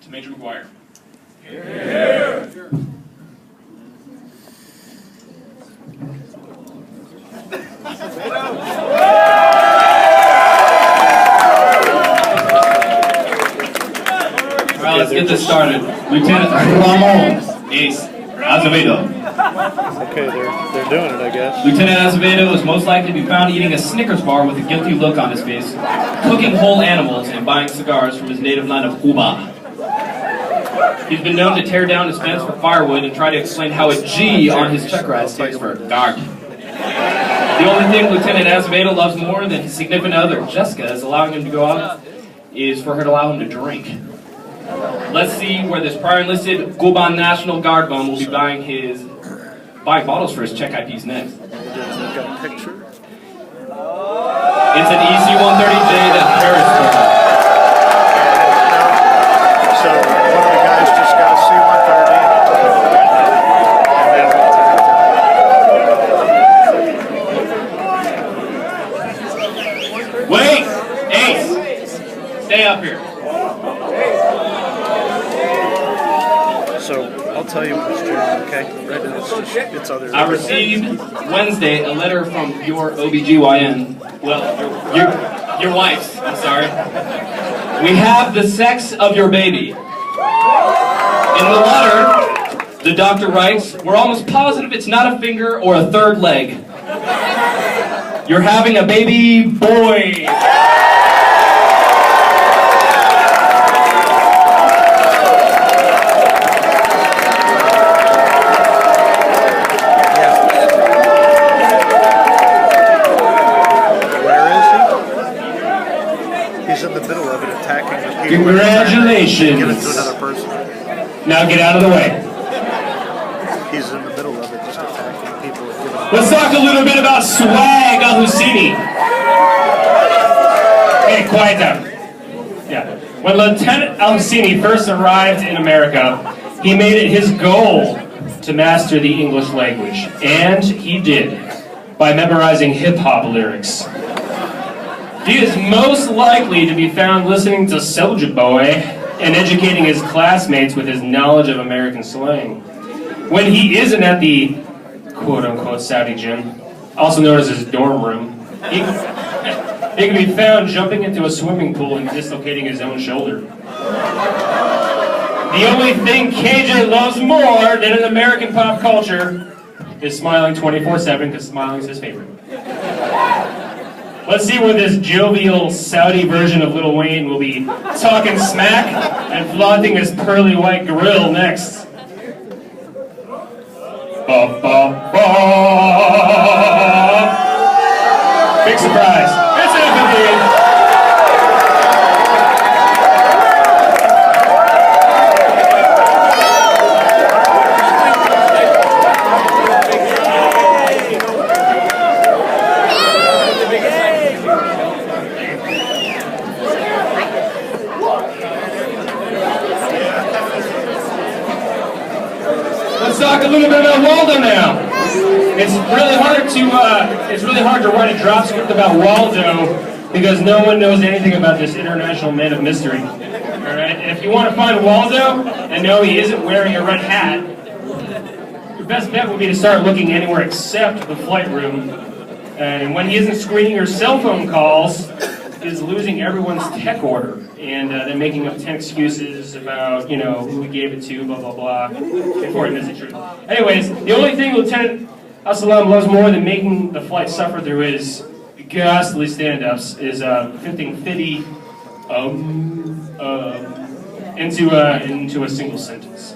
Major McGuire. Here. Alright, let's get this started. Lieutenant Ramon Ace Azevedo. Okay, they're doing it, I guess. Lieutenant Azevedo is most likely to be found eating a Snickers bar with a guilty look on his face, cooking whole animals, and buying cigars from his native land of Cuba. He's been known to tear down his fence for firewood and try to explain how a G on his check ride stands for guard. The only thing Lieutenant Azevedo loves more than his significant other, Jessica, is allowing him to go out, is for her to allow him to drink. Let's see where this prior enlisted Cuban National Guard bum will be buying bottles for his check IDs next. Got a picture. It's an EC-130J that Paris So one of the guys just got a C-130. Wait! Ace! Stay up here. So I'll tell you what's true, okay? Right now it's other. I received Wednesday a letter from your OBGYN. Well, your wife's, I'm sorry. We have the sex of your baby. In the letter, the doctor writes, we're almost positive it's not a finger or a third leg. You're having a baby boy. He's in the middle of it, attacking the people. Congratulations. Give it to another person. Now get out of the way. He's in the middle of it, just attacking people. Let's talk a little bit about Swag Al-Husseini. Hey, quiet down. Yeah. When Lieutenant Al-Husseini first arrived in America, he made it his goal to master the English language. And he did, by memorizing hip-hop lyrics. He is most likely to be found listening to Soulja Boy and educating his classmates with his knowledge of American slang. When he isn't at the quote-unquote Saudi gym, also known as his dorm room, he can be found jumping into a swimming pool and dislocating his own shoulder. The only thing KJ loves more than an American pop culture is smiling 24/7, because smiling is his favorite. Let's see where this jovial Saudi version of Lil Wayne will be talking smack and flaunting his pearly white grill next. Ba, ba, ba. Big surprise. It's empathy. Let's talk a little bit about Waldo now. It's really hard to write a drop script about Waldo because no one knows anything about this international man of mystery. All right, and if you want to find Waldo and know he isn't wearing a red hat, your best bet would be to start looking anywhere except the flight room. And when he isn't screening your cell phone calls, is losing everyone's tech order and then making up 10 excuses about, you know, who he gave it to, blah, blah, blah, before he knows the truth. Anyways, the only thing Lieutenant Assalam loves more than making the flight suffer through his ghastly stand-ups is fitting Fiddy into a single sentence.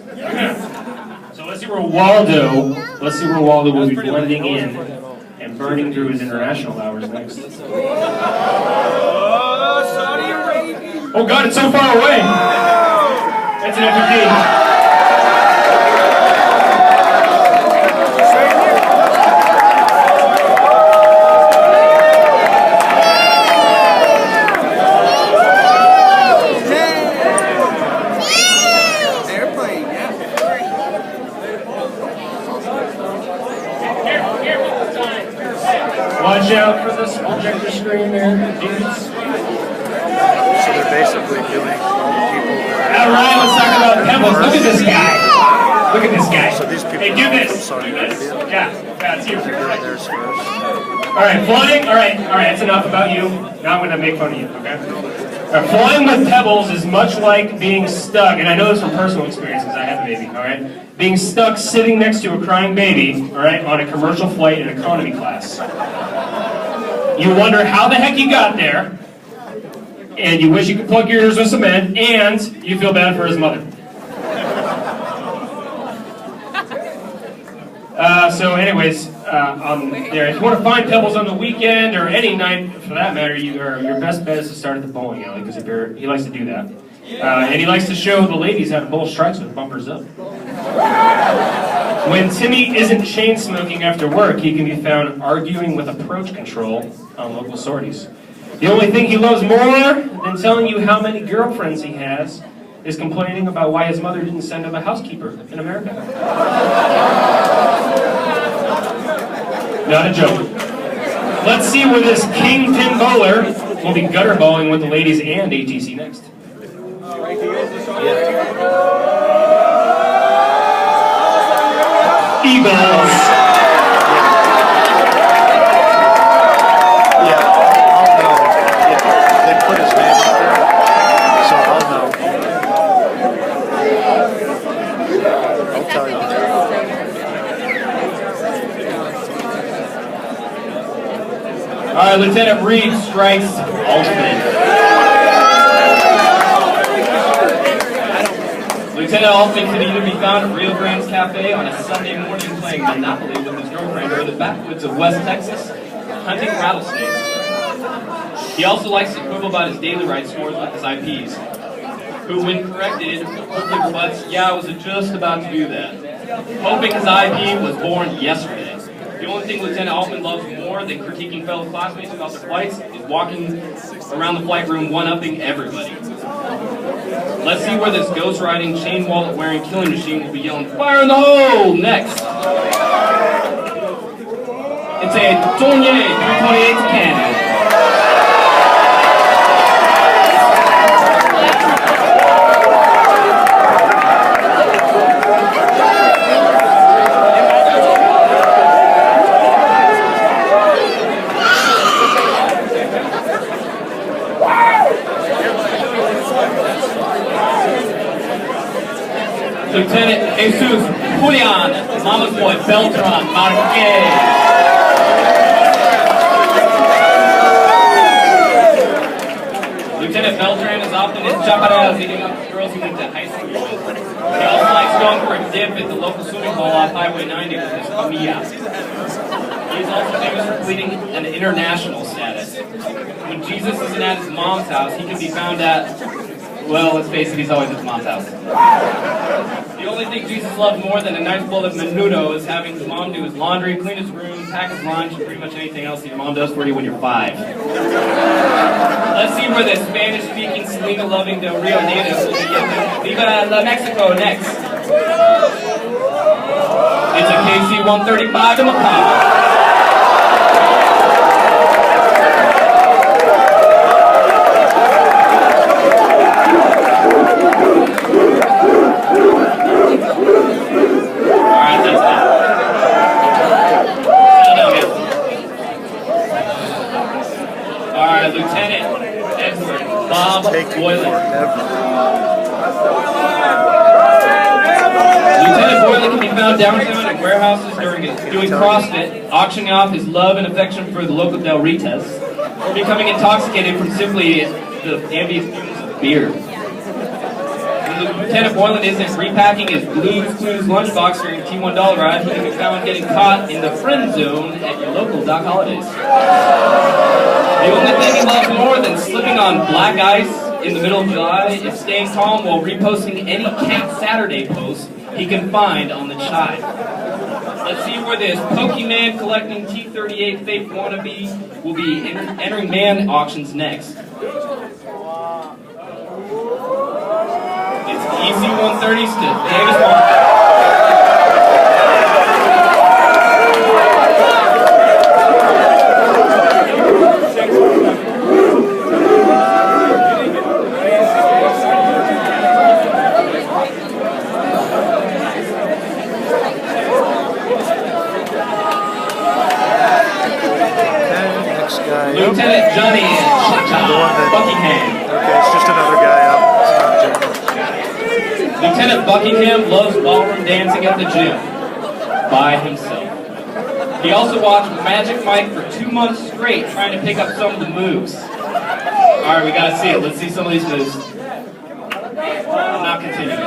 So let's see where Waldo will be blending in and burning through his international hours next. Oh God, it's so far away! That's an F-15. Watch out for this projector screen there, dudes. So they're basically doing all the people that All right, let's talk Look at this guy. Look at this guy. So these people. Hey, do this. I'm sorry. Do this. Yeah, it's you. They're doing theirs first. All right, flying. All right. That's enough about you. Now I'm gonna make fun of you. Okay. All right, flying with pebbles is much like being stuck, and I know this from personal experience because I have a baby. All right, being stuck sitting next to a crying baby. All right, on a commercial flight in economy class. You wonder how the heck you got there, and you wish you could plug your ears with cement, and you feel bad for his mother. So anyways, there, if you want to find pebbles on the weekend or any night for that matter, your best bet is to start at the bowling alley because he likes to do that. And he likes to show the ladies how to bowl strikes with bumpers up. When Timmy isn't chain smoking after work, he can be found arguing with approach control on local sorties. The only thing he loves more than telling you how many girlfriends he has is complaining about why his mother didn't send him a housekeeper in America. Not a joke. Let's see where this kingpin bowler will be gutter bowling with the ladies and ATC next. Eagles. Yeah, I'll know. Yeah, they put his name up there, so I'll know. I'll tell you. All right, Lieutenant Reed strikes Altman. Lieutenant Altman can either be found at Rio Grande's Cafe on a Sunday morning playing Monopoly with his girlfriend or in the backwoods of West Texas hunting rattlesnakes. He also likes to quibble about his daily ride scores with his IPs, who, when corrected, quickly rebuts, "Yeah, I was just about to do that," hoping his IP was born yesterday. The only thing Lieutenant Altman loves more than critiquing fellow classmates about their flights is walking around the flight room one-upping everybody. Let's see where this ghost riding, chain wallet wearing killing machine will be yelling, "Fire in the hole!" next. It's a Dornier 328 cannon. Lieutenant Jesus Julian, Mama's boy Beltran Marquez. Lieutenant Beltran is often in chaparral eating up the girls he went to high school with. He also likes going for a dip at the local swimming hole off Highway 90 with his familia. He is also famous for pleading an international status. When Jesus isn't at his mom's house, he can be found at, well, let's face it, he's always at his mom's house. The only thing Jesus loved more than a nice bowl of menudo is having his mom do his laundry, clean his room, pack his lunch, and pretty much anything else that your mom does for you when you're 5. Let's see where the Spanish-speaking, Selena-loving Del Rio native will be yelling, "Viva la Mexico!" next. It's a KC-135 to Macau. Lieutenant Edward Bob Boylan. Lieutenant Boylan can be found downtown at warehouses doing CrossFit, auctioning off his love and affection for the local Del Ritas, or becoming intoxicated from simply the ambient fumes of beer. When Lieutenant Boylan isn't repacking his Blues Clues lunchbox during a T1 ride, he can be found getting caught in the friend zone at your local Doc Holidays. The only thing he loves more than slipping on black ice in the middle of July is staying calm while reposting any Cat Saturday post he can find on the chive. Let's see where this Pokemon collecting T38 fake wannabe will be entering man auctions next. It's the EC-130s to Davis Martin. Lieutenant Buckingham loves ballroom dancing at the gym by himself. He also watched Magic Mike for 2 months straight trying to pick up some of the moves. Alright, we gotta see it. Let's see some of these moves. I'm not continuing.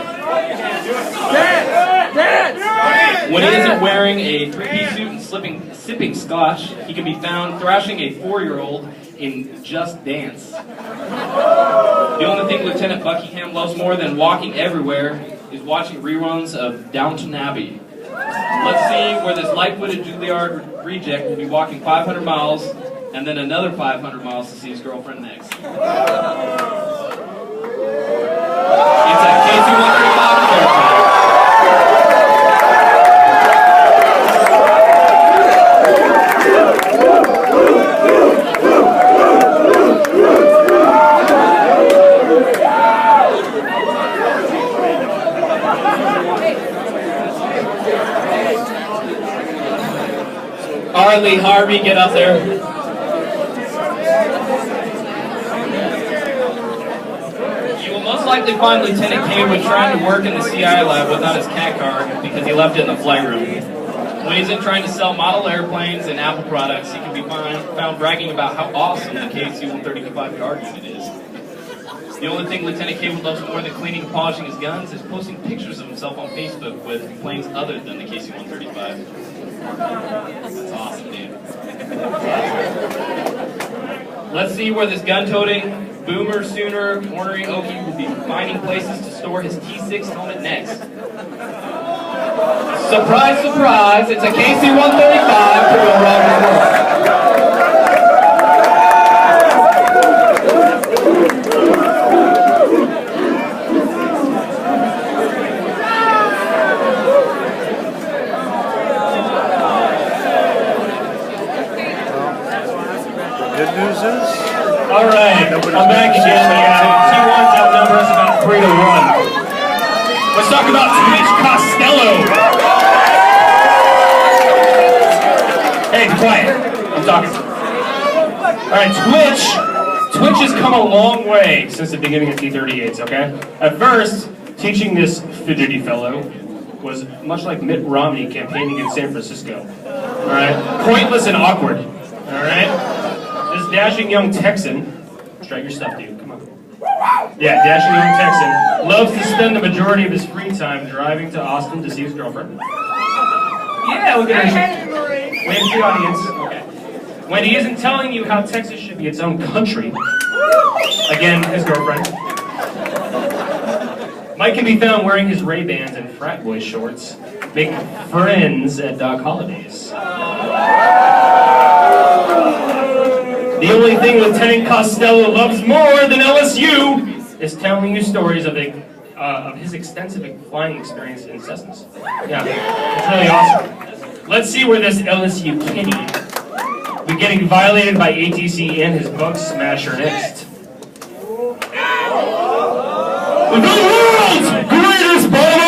When he isn't wearing a three-piece suit and sipping scotch, he can be found thrashing a 4-year-old in Just Dance. The only thing Lieutenant Buckingham loves more than walking everywhere is watching reruns of Downton Abbey. Let's see where this light-footed Juilliard reject will be walking 500 miles and then another 500 miles to see his girlfriend next. It's a KC-135 airplane. Lee Harvey, get up there. You will most likely find Lieutenant Kaywood trying to work in the CI lab without his CAT card because he left it in the flight room. When he's in trying to sell model airplanes and Apple products, he can be found bragging about how awesome the KC-135 guard unit is. The only thing Lieutenant Kaywood loves more than cleaning and polishing his guns is posting pictures of himself on Facebook with planes other than the KC-135. That's awesome, dude. Let's see where this gun-toting, boomer, sooner, ornery Okie will be finding places to store his T6 helmet next. Surprise, surprise, it's a KC-135 to go around the world. Good news is, all right, I'm back again. T1's outnumber us about 3-1. Let's talk about Twitch Costello. Hey, quiet. I'm talking. All right, Twitch has come a long way since the beginning of T-38s, okay? At first, teaching this fidgety fellow was much like Mitt Romney campaigning in San Francisco. All right? Pointless and awkward. All right? This dashing young Texan, strike your stuff, dude, come on. Yeah, dashing young Texan loves to spend the majority of his free time driving to Austin to see his girlfriend. Yeah, look at her. Wave to the audience. Okay. When he isn't telling you how Texas should be its own country, again, his girlfriend. Mike can be found wearing his Ray-Bans and frat boy shorts, making friends at Doc Holliday's. The only thing Lieutenant Costello loves more than LSU is telling you stories of his extensive flying experience in Cessnas. Yeah, it's really awesome. Let's see where this LSU kitty will be getting violated by ATC and his bug smasher next. The world's greatest bowler!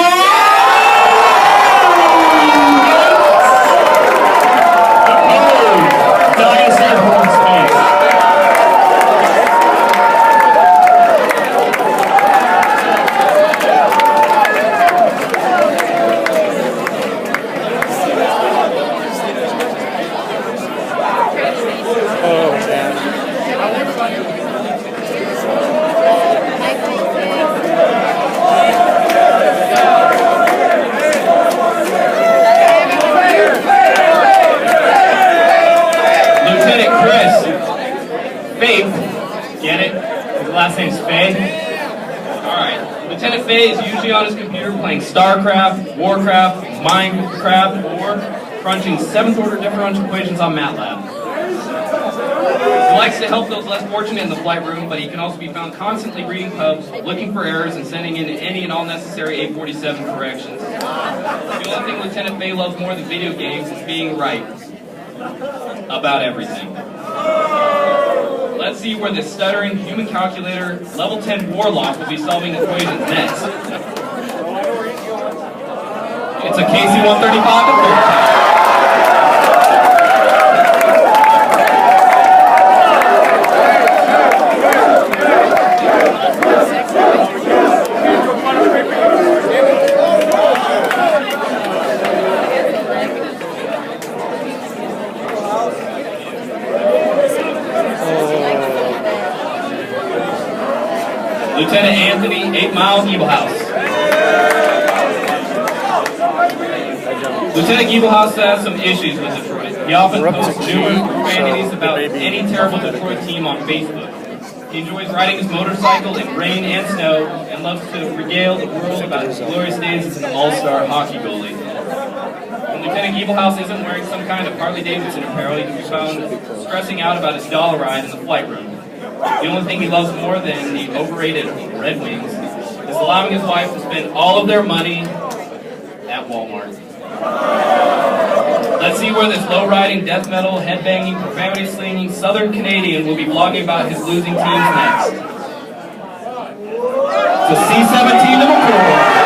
StarCraft, Warcraft, Minecraft, or crunching 7th order differential equations on MATLAB. He likes to help those less fortunate in the flight room, but he can also be found constantly reading pubs, looking for errors, and sending in any and all necessary 847 corrections. The only thing Lieutenant Faye loves more than video games is being right about everything. Let's see where this stuttering human calculator, level 10 warlock, will be solving equations next. It's a KC-135 Lieutenant Anthony 8 Mile Giebelhaus. Lieutenant Giebelhaus has some issues with Detroit. He often posts numerous profanities about any terrible Detroit team on Facebook. He enjoys riding his motorcycle in rain and snow and loves to regale the world about his glorious days as an all-star hockey goalie. When Lieutenant Giebelhaus isn't wearing some kind of Harley-Davidson apparel, he can be found stressing out about his dollar ride in the flight room. The only thing he loves more than the overrated Red Wings is allowing his wife to spend all of their money at Walmart. Let's see where this low-riding, death metal, headbanging, profanity-slinging Southern Canadian will be blogging about his losing teams next. So C-17 number 4.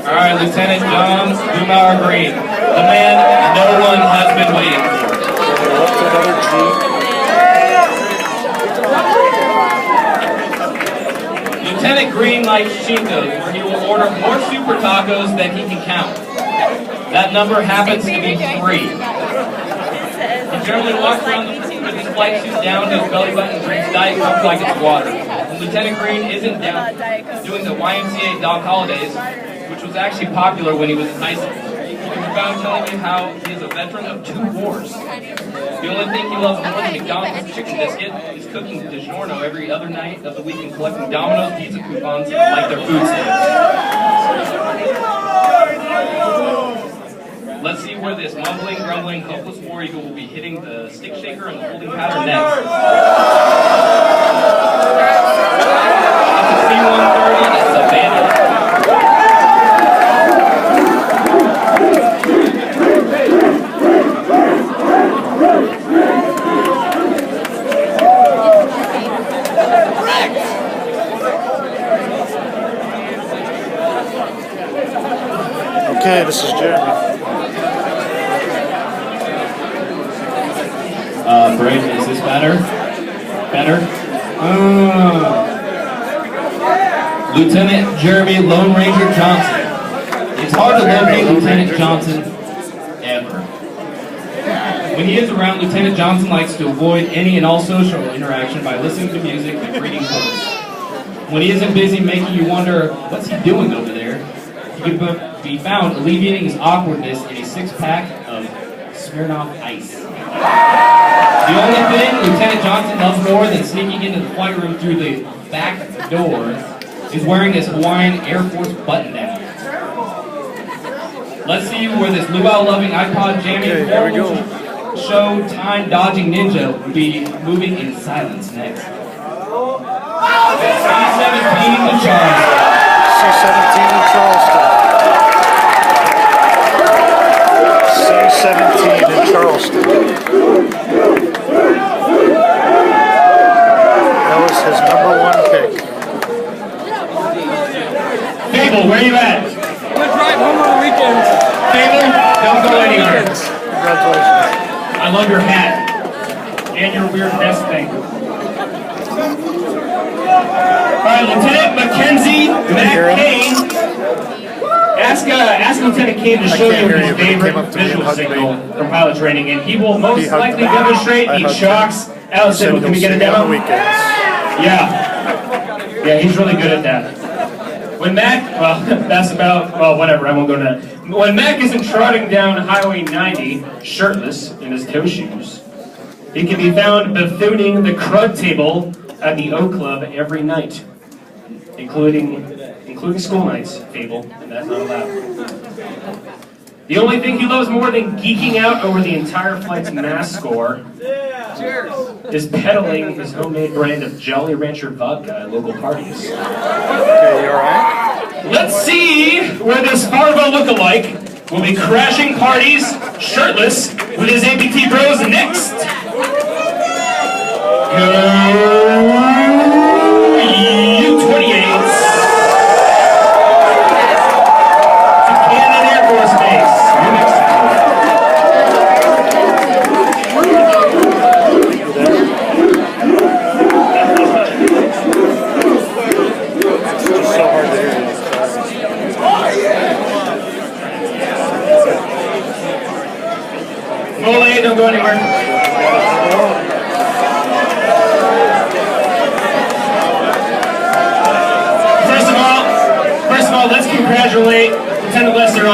Alright, Lieutenant John Dumauer Green, the man no one has been waiting for. Lieutenant Green likes Chico's, where he will order more super tacos than he can count. That number happens to be 3. He generally walks around with his flight suit down to his belly button and drinks Diet Coke like it's water. When Lieutenant Green isn't down doing the YMCA Dog Holidays, which was actually popular when he was in high school, he can be found telling you how he is a veteran of 2 wars. The only thing he loves more than McDonald's chicken biscuit is cooking DiGiorno every other night of the week and collecting Domino's pizza coupons like their food stamps. Let's see where this mumbling, grumbling, hopeless war eagle will be hitting the stick shaker and the holding pattern next. That's a C-130, that's a bandit. Okay, this is Jeremy. Brave, is this better? Better? Lieutenant Jeremy Lone Ranger Johnson. It's hard to locate Lieutenant Johnson ever. When he is around, Lieutenant Johnson likes to avoid any and all social interaction by listening to music and reading books. When he isn't busy making you wonder, what's he doing over there? He can be found alleviating his awkwardness in a 6-pack of Smirnoff Ice. The only thing Lieutenant Johnson loves more than sneaking into the flight room through the back door is wearing his Hawaiian Air Force button-down. Let's see where this luau-loving, iPod jamming, show time dodging ninja will be moving in silence next. C-17 in Charleston. C-17 in Charleston. C-17 in Charleston. That was his #1 pick. Fable, where are you at? I'm gonna drive home on the weekends. Fable, don't go anywhere. Congratulations. I love your hat and your weird vest thing. Alright, Lieutenant Mackenzie McCain. Ask Lieutenant Kane to show you his favorite visual signal from pilot training, and he will most likely demonstrate the Chalks out signal. Can we get it down? Yeah. Yeah, he's really good at that. When Mac, well, that's about, well, whatever, I won't go to that. When Mac isn't trotting down Highway 90, shirtless, in his toe shoes, he can be found buffooning the crud table at the O Club every night, including school nights, Fable, and that's not allowed. The only thing he loves more than geeking out over the entire flight's mass score is peddling his homemade brand of Jolly Rancher vodka at local parties. Okay, you alright? Let's see where this Farvo lookalike will be crashing parties, shirtless, with his APT bros next. Go U-28s. To Cannon Air Force Base, New Mexico.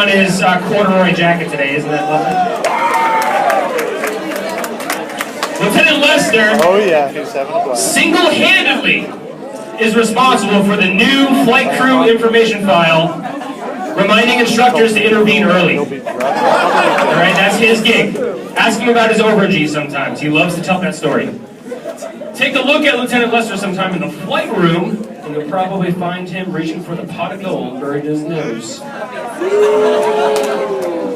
on his corduroy jacket today, isn't that lovely? Lieutenant Lester Oh yeah, he's having a blast. single-handedly is responsible for the new flight crew information file, reminding instructors to intervene early. He'll be dropping out. Alright, that's his gig. Ask him about his overages sometimes. He loves to tell that story. Take a look at Lieutenant Lester sometime in the flight room, and you'll probably find him reaching for the pot of gold buried in his nose.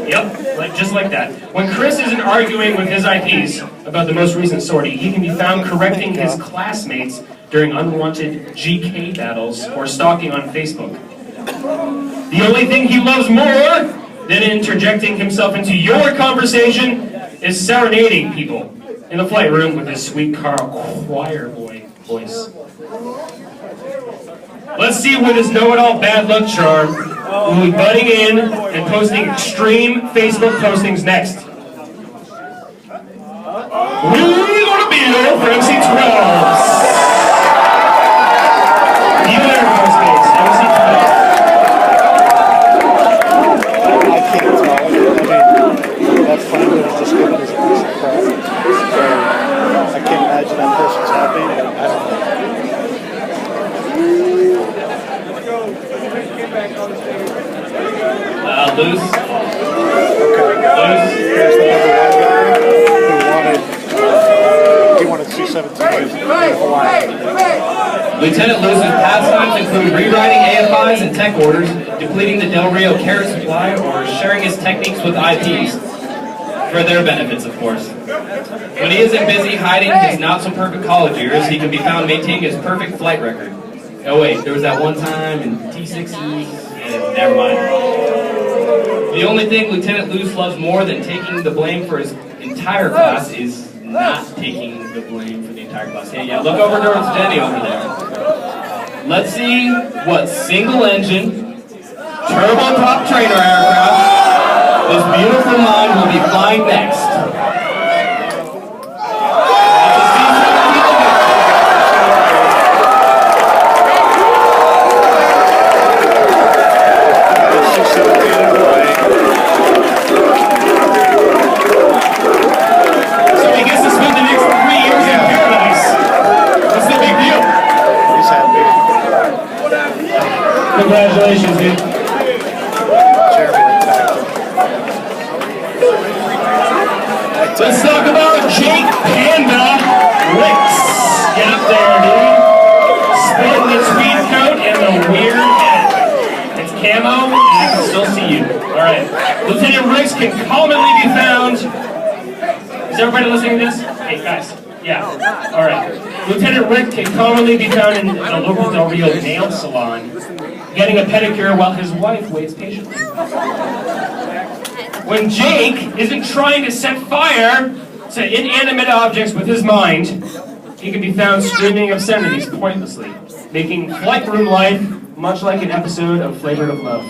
Yep, just like that. When Chris isn't arguing with his IPs about the most recent sortie, he can be found correcting his classmates during unwanted GK battles or stalking on Facebook. The only thing he loves more than interjecting himself into your conversation is serenading people in the flight room with his sweet Carl choir boy voice. Let's see with his know-it-all bad luck charm will be butting in and posting extreme Facebook postings next. We're gonna be there for MC-12s. Even Air Force Base, MC-12. I can't tell. I mean, that friend was just giving us a piece of crap. So I can't imagine that person's happy, but I don't know. Loose. Here's the number one guy who wanted C-17 in Hawaii. Lieutenant Loose's pastimes include rewriting AFIs and tech orders, depleting the Del Rio carrot supply, or sharing his techniques with IPs. For their benefits, of course. When he isn't busy hiding his not-so-perfect college years, he can be found maintaining his perfect flight record. Oh wait, there was that one time in T-6E, never mind. The only thing Lieutenant Luce loves more than taking the blame for his entire class is not taking the blame for the entire class. Hey, yeah, look over towards Denny over there. Let's see what single-engine, turboprop trainer aircraft this beautiful mind will be flying next. Congratulations, dude. Let's talk about Jake Panda Ricks. Get up there, dude. Sporting the tweed coat and the weird hat. It's camo, and I can still see you. Alright. Lieutenant Ricks can commonly be found. Is everybody listening to this? Hey, guys. Yeah. Alright. Lieutenant Rick can commonly be found in a local Del Rio nail salon, getting a pedicure while his wife waits patiently. When Jake isn't trying to set fire to inanimate objects with his mind, he can be found screaming obscenities pointlessly, making flight room life much like an episode of Flavored of Love.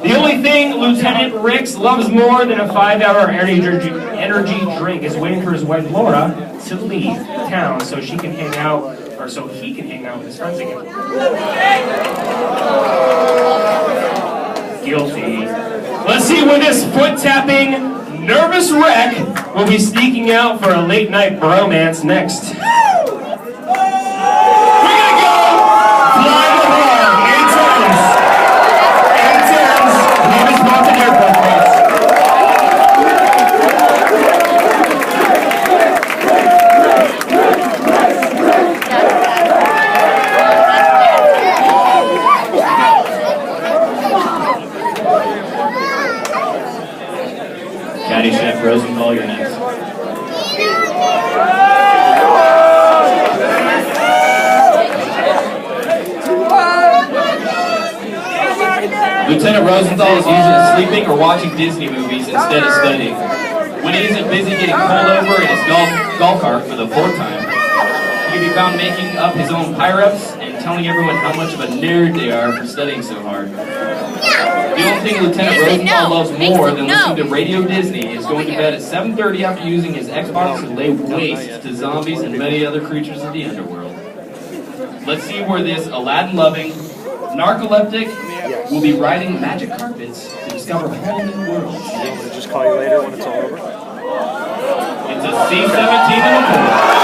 The only thing Lieutenant Ricks loves more than a 5-hour energy drink is waiting for his wife Laura to leave town so she can hang out, or so he can hang out with his friends again. Guilty. Let's see when this foot-tapping, nervous wreck will be sneaking out for a late-night bromance next. Chef Rosenthal, you're next. Lieutenant Rosenthal is usually sleeping or watching Disney movies instead of studying. When he isn't busy getting pulled over in his golf cart for the 4th time, he can be found making up his own pyre-ups and telling everyone how much of a nerd they are for studying so hard. The only thing Lieutenant Rosenthal loves more than listening to Radio Disney is going to bed at 7:30 after using his Xbox to lay waste to zombies and many other creatures of the underworld. Let's see where this Aladdin-loving, narcoleptic, will be riding magic carpets to discover whole new worlds. I'm gonna just call you later when it's all over. It's a C-17 and a 4.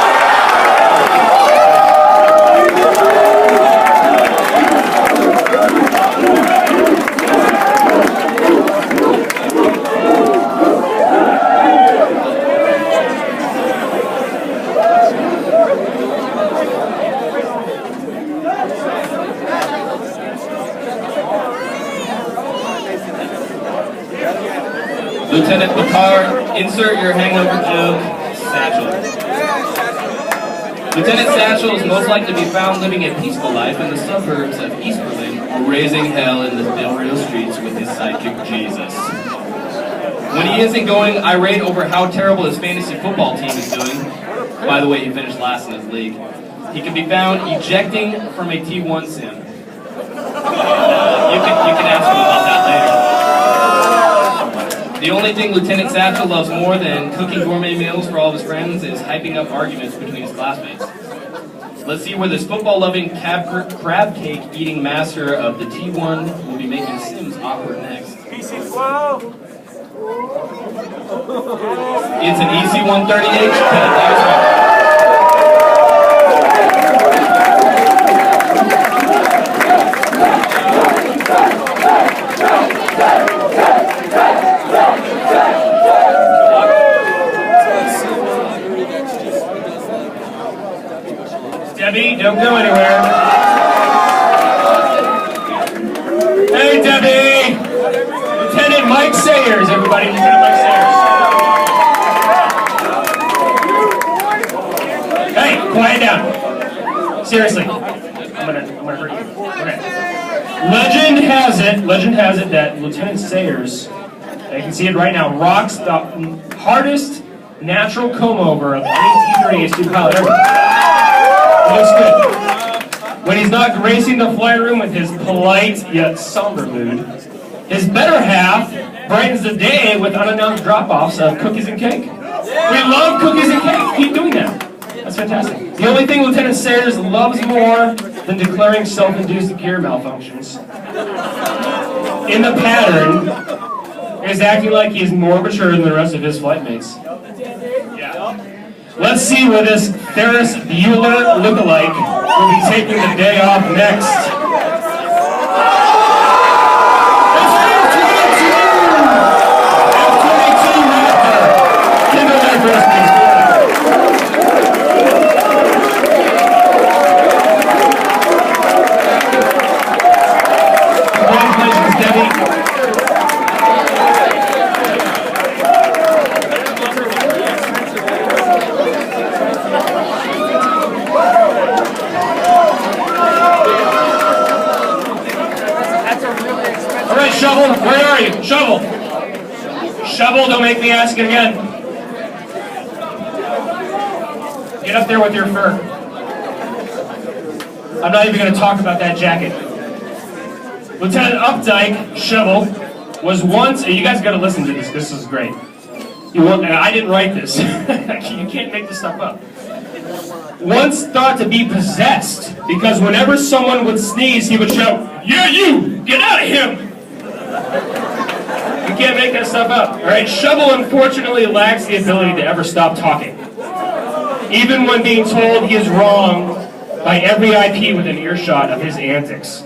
Lieutenant Picard, insert your hangover joke, Satchel. Lieutenant Satchel is most likely to be found living a peaceful life in the suburbs of East Berlin, raising hell in the Del Rio streets with his sidekick Jesus. When he isn't going irate over how terrible his fantasy football team is doing, by the way, he finished last in his league, he can be found ejecting from a T1 sim. You can ask him about that later. The only thing Lieutenant Satchel loves more than cooking gourmet meals for all of his friends is hyping up arguments between his classmates. Let's see where this football-loving crab cake-eating master of the T1 will be making Sims awkward next. PC-12! It's an EC-138. Debbie, don't go anywhere. Hey, Debbie! Lieutenant Mike Sayers, everybody. Lieutenant Mike Sayers. Hey, quiet down. Seriously. I'm gonna hurt you. Okay. Legend has it that Lieutenant Sayers, I can see it right now, rocks the hardest natural comb-over of any T-38 student pilot ever. Looks good. When he's not gracing the flight room with his polite yet somber mood, his better half brightens the day with unannounced drop-offs of cookies and cake. We love cookies and cake. Keep doing that. That's fantastic. The only thing Lieutenant Sayers loves more than declaring self-induced gear malfunctions in the pattern is acting like he's more mature than the rest of his flight mates. Yeah. Let's see where this Ferris Bueller lookalike will be taking the day off next. F-22 Raptor. Give it that for us, please. Congratulations, Debbie. All right, Shovel, where are you? Shovel. Shovel, don't make me ask it again. Get up there with your fur. I'm not even going to talk about that jacket. Lieutenant Updike, Shovel, was once, you guys got to listen to this, this is great. I didn't write this. You can't make this stuff up. Once thought to be possessed, because whenever someone would sneeze, he would shout, "Yeah, you! Get out of him!" You can't make that stuff up. Alright, Shovel unfortunately lacks the ability to ever stop talking. Even when being told he is wrong by every IP within earshot of his antics.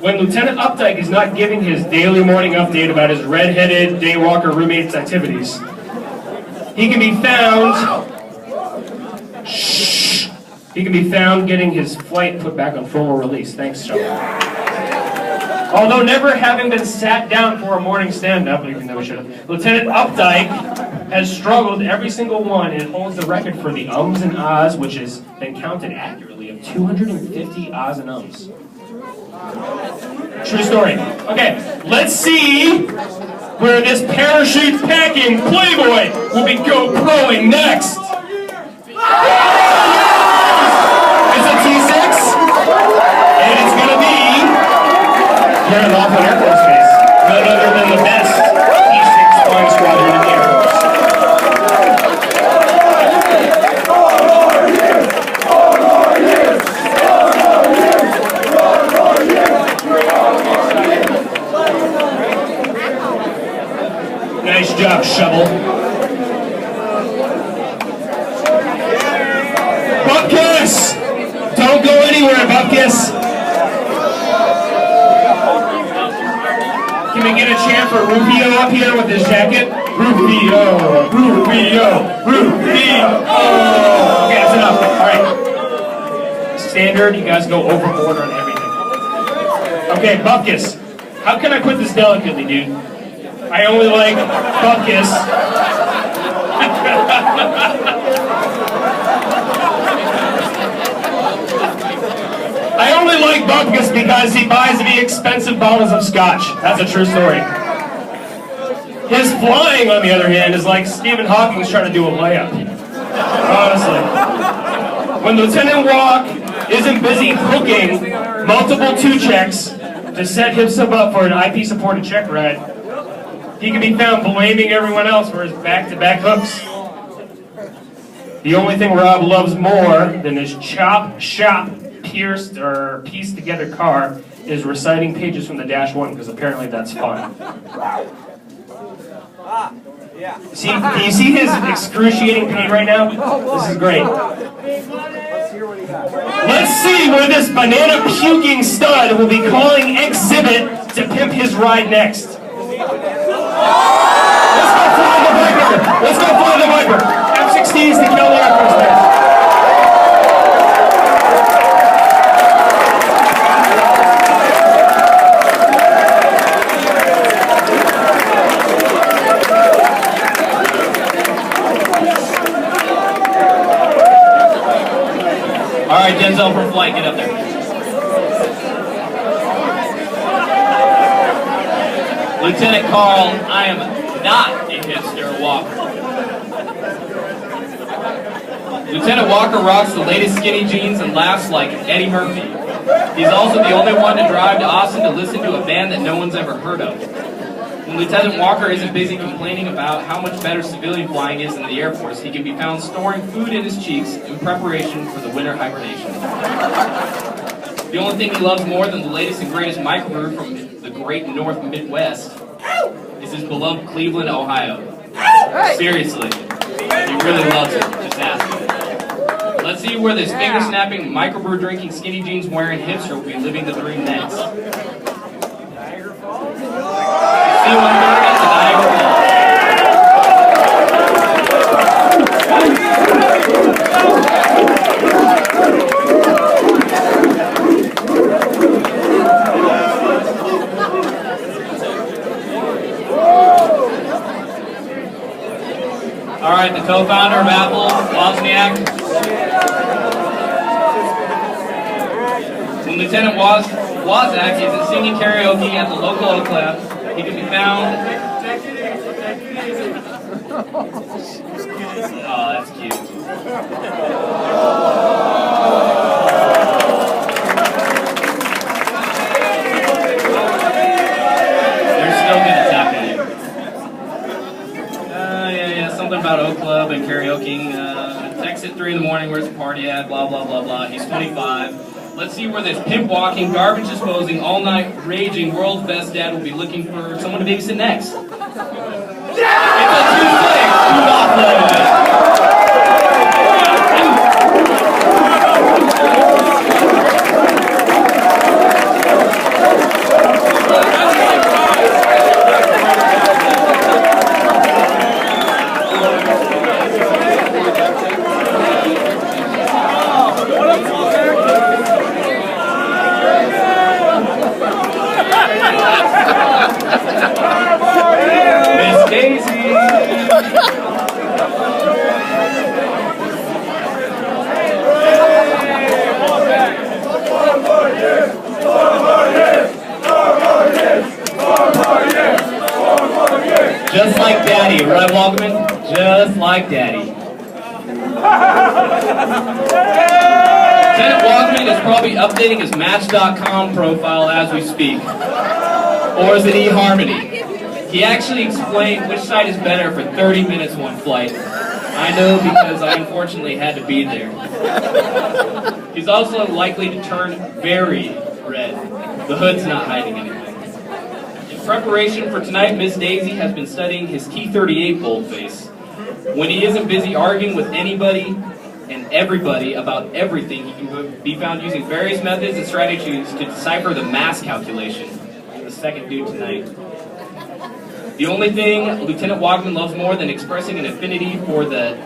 When Lieutenant Updike is not giving his daily morning update about his red-headed daywalker roommate's activities, he can be found... Shh! He can be found getting his flight put back on formal release. Thanks, Shovel. Although never having been sat down for a morning stand-up, even though we should have, Lieutenant Updike has struggled every single one and holds the record for the ums and ahs, which has been counted accurately of 250 ahs and ums. True story. Okay, let's see where this parachute-packing playboy will be GoProing next. It's a T6, and it's going to be here at Laughlin Air Force Base, none other than the best T6 flying squadron in the Air Force. shovel. Bupkis! Don't go anywhere, Bupkis! Can we get a chant for Rufio up here with his jacket? Rufio! Rufio! Rufio! Okay, that's enough. Alright. Standard, you guys go overboard on everything. Okay, Bupkis. How can I put this delicately, dude? I only like Bupkis. I only like Bupkis because he buys me expensive bottles of scotch. That's a true story. His flying, on the other hand, is like Stephen Hawking's trying to do a layup. Honestly. When Lieutenant Walk isn't busy hooking multiple 2-checks to set himself up for an IP-supported check ride, he can be found blaming everyone else for his back-to-back hooks. The only thing Rob loves more than his chop, shop, pierced, or pieced together car is reciting pages from the Dash 1, because apparently that's fun. See, can you see his excruciating pain right now? This is great. Let's see where this banana puking stud will be calling Exhibit to pimp his ride next. Let's go fly the Viper! Let's go fly the Viper! F-16s to kill the Air Force Base. Alright, Denzel from flight, get up there. Lieutenant Carl, I am not a hipster walker. Lieutenant Walker rocks the latest skinny jeans and laughs like Eddie Murphy. He's also the only one to drive to Austin to listen to a band that no one's ever heard of. When Lieutenant Walker isn't busy complaining about how much better civilian flying is in the Air Force, he can be found storing food in his cheeks in preparation for the winter hibernation. The only thing he loves more than the latest and greatest microbrew from the great North Midwest is his beloved Cleveland, Ohio. Seriously, he really loves it. Just ask him. Let's see where this finger-snapping, microbrew drinking, skinny jeans wearing hipster will be living the dream next. C-130 at the Niagara Falls. All right, the co-founder of Apple, Wozniak. When Lieutenant Wozniak isn't singing karaoke at the local Oak Club, he can be found. Oh, that's cute. They're still gonna tap in. Yeah, something about Oak Club and karaoke. Text at 3 in the morning, where's the party at? Blah, blah, blah, blah. He's 25. Let's see where this pimp walking, garbage disposing, all night raging, world's best dad will be looking for someone to babysit next. It's a 2-6. Do not play with it. Miss Daisy! Just like Daddy, right, Walkman? Just like Daddy. Lieutenant Walkman is probably updating his Match.com profile as we speak. Or is it eHarmony? He actually explained which site is better for 30 minutes one flight. I know because I unfortunately had to be there. He's also likely to turn very red. The hood's not hiding anything. preparation for tonight, Miss Daisy has been studying his T-38 boldface. When he isn't busy arguing with anybody and everybody about everything, he can be found using various methods and strategies to decipher the mass calculation. The second dude tonight. The only thing Lieutenant Wogman loves more than expressing an affinity for the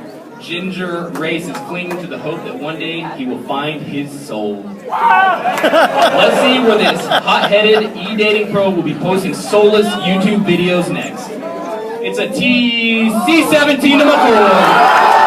ginger race is clinging to the hope that one day he will find his soul. Let's see where this hot-headed e-dating pro will be posting soulless YouTube videos next. It's a TC-17 number 4.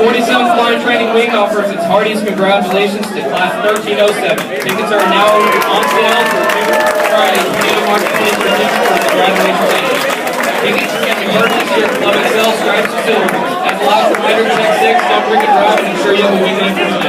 47th Flying Training Wing offers its heartiest congratulations to Class 1307. Tickets are now on sale for Friday, March 20th for the graduation day. Tickets can be purchased here at Club XL, Stripes, and Silver. As a last reminder, check 6, don't drink and drive, and ensure you have a weekend for